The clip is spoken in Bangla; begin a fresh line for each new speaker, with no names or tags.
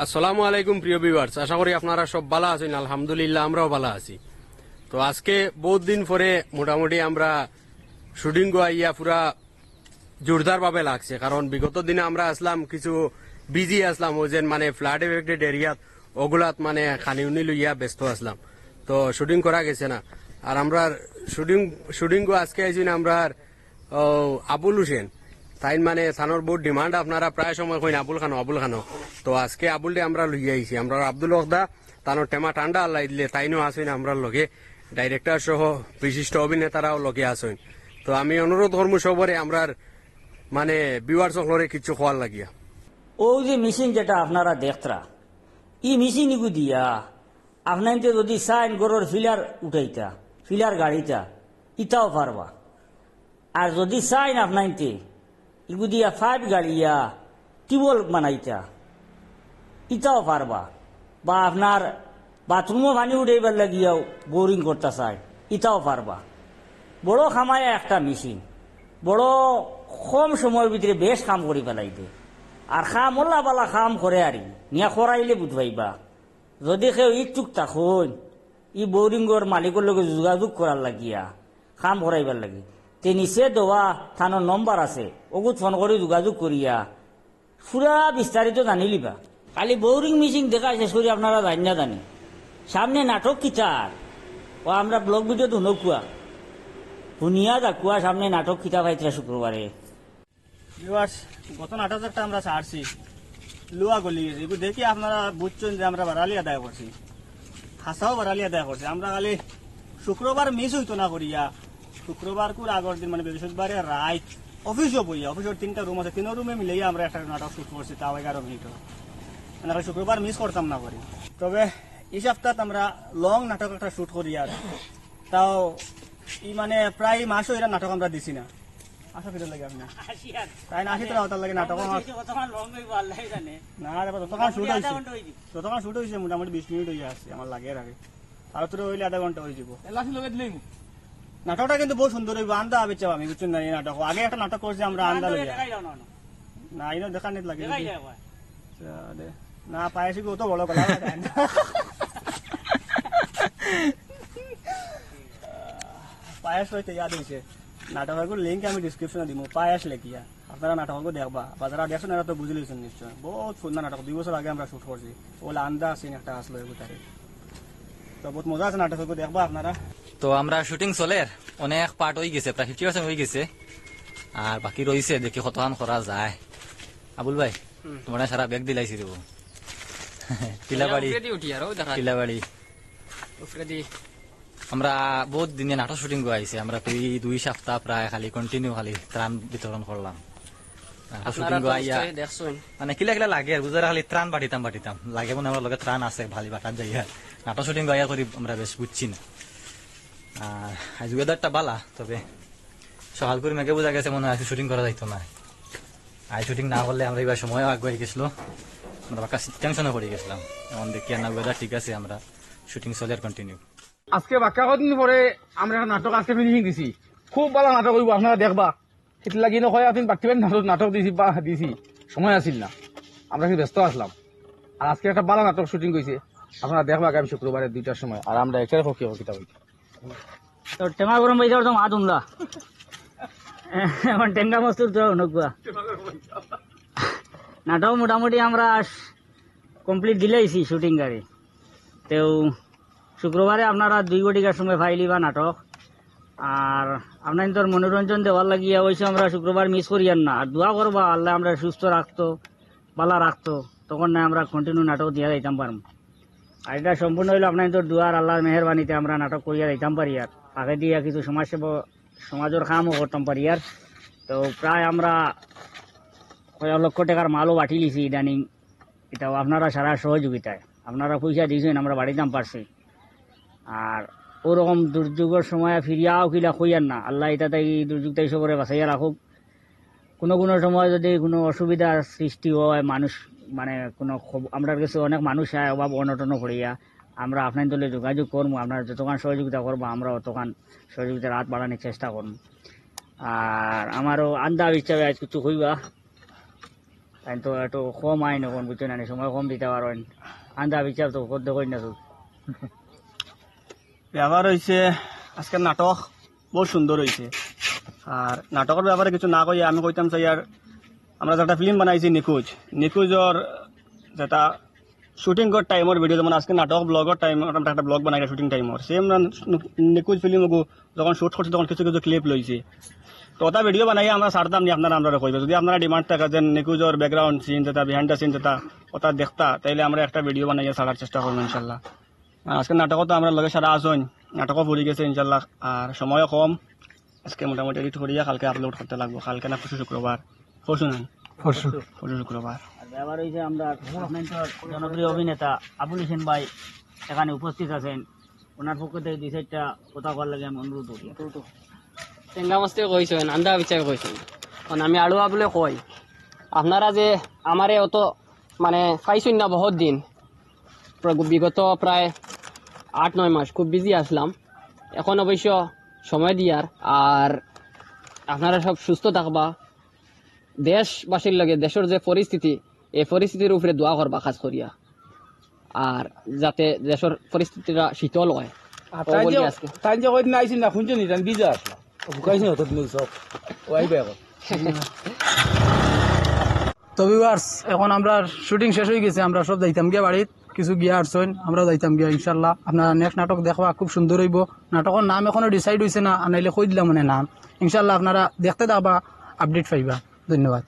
আসসালামু আলাইকুম প্রিয় ভিউয়ার্স, আশা করি আপনারা সব ভালো আছেন। আলহামদুলিল্লাহ আমরাও ভালো আছি। তো আজকে বহুত দিন পরে মোটামুটি আমরা শুটিং আইয়া পুরা জোরদার ভাবে লাগছে, কারণ বিগত দিনে আমরা আসলাম কিছু বিজি আসলাম, ওই যে মানে ফ্লাড এফেক্টেড এরিয়াত ওগুলাত মানে খানি উনি লইয়া ব্যস্ত আসলাম, তো শুটিং করা গেছে না। আর আমরা শুটিং আজকে আইছি না আমরা আবুল হোসেন তাই মানে থানোর বহুত ডিমান্ড, আপনারা প্রায় সময় কইন আবুল খানো। তো আজকে আবুলটি আমরা লইয়া আইছি। আমরা আব্দুল হকদা তানোর টেমা ঠান্ডা আল্লাহ দিলে তাইনও আসেন আমরা লগে, ডাইরেক্টর সহ বিশিষ্ট অভিনেতারাও লগে আসেন। তো আমি অনুরোধ করবো সবরে আমরা মানে ভিউয়ার্স সকলরে কিছু খোয়ার লাগিয়া।
ও যে মেশিন যেটা আপনারা দেখতরা, ই মেশিন ইগু দিয়া আপনার যদি সাইন গরুর ফিলার উঠাইতা, ফিলার গাড়িটা ইটাও পারবা। আর যদি সাইন আপনার ইগু দিয়া পাইপ গাড়িয়া টিউবওয়েল বানাইতা ইটাও পারবা। বা আপনার বাথরুমও পানি উঠাইবার লাগিয়াও বোরিং করতে চাই ইটাও পারবা। বড় খামায় একটা মেশিন, বড় কম সময়ের ভিতরে বেশ কাম করি পেলাইতে। আর খাম ওলা বালা খাম করে আর নিয়া খরাইলে বুঝবাইবা। যদি কেউ ইচ্ছুক থাকুন ই বোরিংর মালিকের লগে যোগাযোগ করার লাগিয়া খাম করাইবার লাগি, তে নিচে দেওয়া থানোর নম্বর আছে, ওগুত ফোন করে যোগাযোগ করিয়া পুরা বিস্তারিত জানি লিবা। খালি বোরিং মেশিন দেখা শেষ করি আপনারা জানি না জানি সামনে নাটক কিতার ও আমরা ব্লগ ভিডিও তো নকুয়া শুনিয়া যাকুয়া সামনে নাটক কিতা পাইতরা শুক্রবারে।
গত নাটক একটা আমরা ছাড়ছি লুয়া গলি, এগুলো দেখি আপনারা বুঝছেন যে আমরা বারালি আদায় করছি, হাসাও বারালি আদায় করছি। আমরা খালি শুক্রবার মিস হইতো না করিয়া শুক্রবার কুর আগের দিন মানে বৃহস্পতিবারে রাত অফিসও বইয়া, অফিসের 3টা রুম আছে, 3 রুমে মিলিয়ে আমরা একটা নাটক শুট করছি, তাও 11 মিনিট। মানে শুক্রবার মিস করতাম না করি। তবে এই সপ্তাহ আমরা লং নাটক একটা শুট করি, আর তাও ই মানে প্রায় মাসও এরা নাটক আমরা দিছি না। আশা ফিরে লাগে আপনার তাই না, আসি তো তার লাগে নাটক না ততক্ষণ শুট হয়েছে মোটামুটি 20 মিনিট হয়ে আসছে আমার লাগে আগে, আর তোর হইলে আধা ঘন্টা হয়ে যাব। নাটকটা কিন্তু বহু সুন্দর হইব, আন্দা আবে চাও আমি বুঝছেন না। এই নাটক আগে একটা নাটক করছি আমরা আন্দা লইয়া না, এই দেখা নেট লাগে না পাইছি কত বড় কথা পায়াস হইতে ইয়াদ হয়েছে। নাটকের লিঙ্ক আমি ডিসক্রিপশনে দিব, পায়াস লেখিয়া আপনারা নাটকগুলো দেখবা, বা যারা দেখছেন এরা তো বুঝে লইছেন নিশ্চয়। বহুত সুন্দর নাটক, 2 বছর আগে আমরা শুট করছি, ওলা আন্দা সিন একটা আসলো এগুতারে, তো বহুত মজা আছে নাটকগুলো দেখবা আপনারা।
তো আমরা শুটিং চলে, অনেক পার্ট হয়ে গেছে, প্রায় 50% হয়ে গেছে, আর বাকি রয়েছে দেখি কতক্ষণ করা যায়। আবুল ভাই তোমার সারা ব্যাগ দিলাইছি দেবো টিলাবাড়ি। আমরা বহুত দিনে নাটক শুটিং আইছে, আমরা 2 সপ্তাহ প্রায় খালি কন্টিনিউ খালি ত্রাণ বিতরণ করলাম। শুটিং আইয়া মানে কিলা কিলা লাগে আর বুঝারা খালি ত্রাণ বাটিতাম লাগে মনে আমার লগে ত্রাণ আছে ভালি বাটার যাইয়া নাটক শুটিং আইয়া করি আমরা বেশ বুঝছি না। আর আজ ওয়েদারটা বালা, তবে সকাল করে মেঘে বোঝা গেছে মনে হয় শুটিং করা যাইতো না। আজ শুটিং না করলে আমরা এবার সময় আগে গেছিল, আমরা বাকা টেনশনে পড়ে গেছিলাম। এমন দেখি না ওয়েদার ঠিক আছে, আমরা শুটিং চলে কন্টিনিউ।
আজকে বাক্কা কদিন পরে আমরা একটা নাটক আজকে ফিনিশিং দিছি, খুব ভালো নাটক হইব, আপনারা দেখবা। সেটা লাগি নয় আপনি পার্টিবেন নাটক দিছি বা দিছি, সময় আসিল না, আমরা কি ব্যস্ত আসলাম। আর আজকে একটা ভালো নাটক শুটিং হয়েছে, আপনারা দেখবা আগামী শুক্রবারে 2টার সময়। আর আমরা একটা হকি হকিটা হই
তো টেমা গরম পাইছে তো মা তুমলা এখন টেঙ্গা মস্তুর তো নকুয়া নাটক মোটামুটি আমরা কমপ্লিট দিলেইছি শুটিং গাড়ি। তো শুক্রবারে আপনারা 2 ঘটিকার সময় ফাইলি বা নাটক, আর আপনার তোর মনোরঞ্জন দেওয়ার লাগিয়া ওইসব আমরা শুক্রবার মিস করিয়ান না। আর দোয়া করবা আল্লাহ আমরা সুস্থ রাখতো, ভালো রাখতো, তখন না আমরা কন্টিনিউ নাটক দিয়া যাইতাম পারম। আর এটা সম্পূর্ণ হইলো আপনার তোর দুয়ার আল্লাহর মেহরবানিতে আমরা নাটক করিয়া যাইতাম পারি। আর আগে দিয়া কিছু সমাজের কামও করতাম পারি। আর তো প্রায় আমরা কয়েক লক্ষ টাকার মালও বাটি লিছি ইদানিং, এটাও আপনারা সারা সহযোগিতায় আপনারা পয়সা দিয়েছেন, আমরা বাড়িতাম পারছি। আর ওরকম দুর্যোগের সময় ফিরিয়াও কিলা কইয়ার না, আল্লাহ এটা তাই দুর্যোগটা সবরে বাঁচাইয়া রাখুক। কোনো সময় যদি কোনো অসুবিধার সৃষ্টি হয়, মানুষ মানে আমরা কাছে অনেক মানুষ আয় অভাব অনটন করিয়া, আমরা আপনার দলে যোগাযোগ করবো, আপনারা যতক্ষণ সহযোগিতা করবো আমরা অতক্ষণ সহযোগিতার হাত বাড়ানোর চেষ্টা করবো। আর আমারও আন্দা হিসাবে আজ কিছু হইবা তাই তো একটু কম আইন এখন বুঝছেন না সময় কম দিতে পারেন আন্দা বিচার তো করতে করি না তো
ব্যাপার হয়েছে আজকের নাটক বহুত সুন্দর হয়েছে আর নাটকের ব্যাপারে কিছু না কই আমি কইতাম চাই আর আমরা যেটা ফিল্ম বানাইছি নিকুজর যেটা শুটিং কর টাইমর ভিডিও যেমন আজকে নাটক ব্লগর টাইম আমরা একটা ব্লগ বানাই শুটিং টাইমর সেম নিকুজ ফিল্ম যখন শুট করছি তখন কিছু কিছু ক্লিপ লইছি তো ওটা ভিডিও বানাই আমরা ছাড়তাম নি আপনারা আমরা কইবে যদি আপনারা ডিমান্ড থাকে যে নিকুজর ব্যাকগ্রাউন্ড সিন যেটা বিহাইন্ড দ্য সিন যেটা ওটা দেখতা তাইলে আমরা একটা ভিডিও বানাইয়া ছাড়ার চেষ্টা করবো ইনশাল্লাহ আজকে নাটকও তো আমরা লগে সারা আসুন নাটকও ভুলে গেছে ইনশাল্লাহ আর সময়ও কম আজকে মোটামুটি এডিট করিয়া কালকে আপলোড করতে লাগবো কালকে না পরশু শুক্রবার পরশু নাই পরশু শুক্রবার
আর ব্যাপার হয়েছে আমরা জনপ্রিয় অভিনেতা আবুল হোসেন ভাই এখানে উপস্থিত আছেন ওনার পক্ষ থেকে দুই চারটা কথা বলার লাগে আমি অনুরোধ করি
টেঙ্গামস্তি কইছেন আন্দা বিচার কইছেন কারণ আমি আড়ুয়া বলে কই আপনারা যে আমারে অত মানে পাইছেন না বহুত দিন বিগত প্রায় 8-9 মাস খুব বিজি আসলাম এখন অবশ্য সময় দিয়ার আর আপনারা সব সুস্থ থাকবা দেশবাসীর লগে দেশের যে পরিস্থিতি এই পরিস্থিতির উপরে দোয়া করবা খাস করিয়া আর যাতে দেশের পরিস্থিতিটা শীতল হয় আজকে
তাই যে কয়দিন আইসি না শুনছো নি বিজা আসলাম ঢুকাইছি হতো তুমি সব ওয়াইবে এখন
তো ভিউয়ার্স এখন আমরা শুটিং শেষ হয়ে গেছে আমরা সব যাইতাম গিয়া বাড়িত কিছু গিয়া আসছেন আমরা যাইতাম গিয়া ইনশাল্লাহ আপনারা নেক্সট নাটক দেখবা খুব সুন্দর হইব নাটকের নাম এখনো ডিসাইড হয়েছে না আনাইলে কই দিলাম মানে নাম ইনশাল্লাহ আপনারা দেখতে যাবা আপডেট পাইবা ধন্যবাদ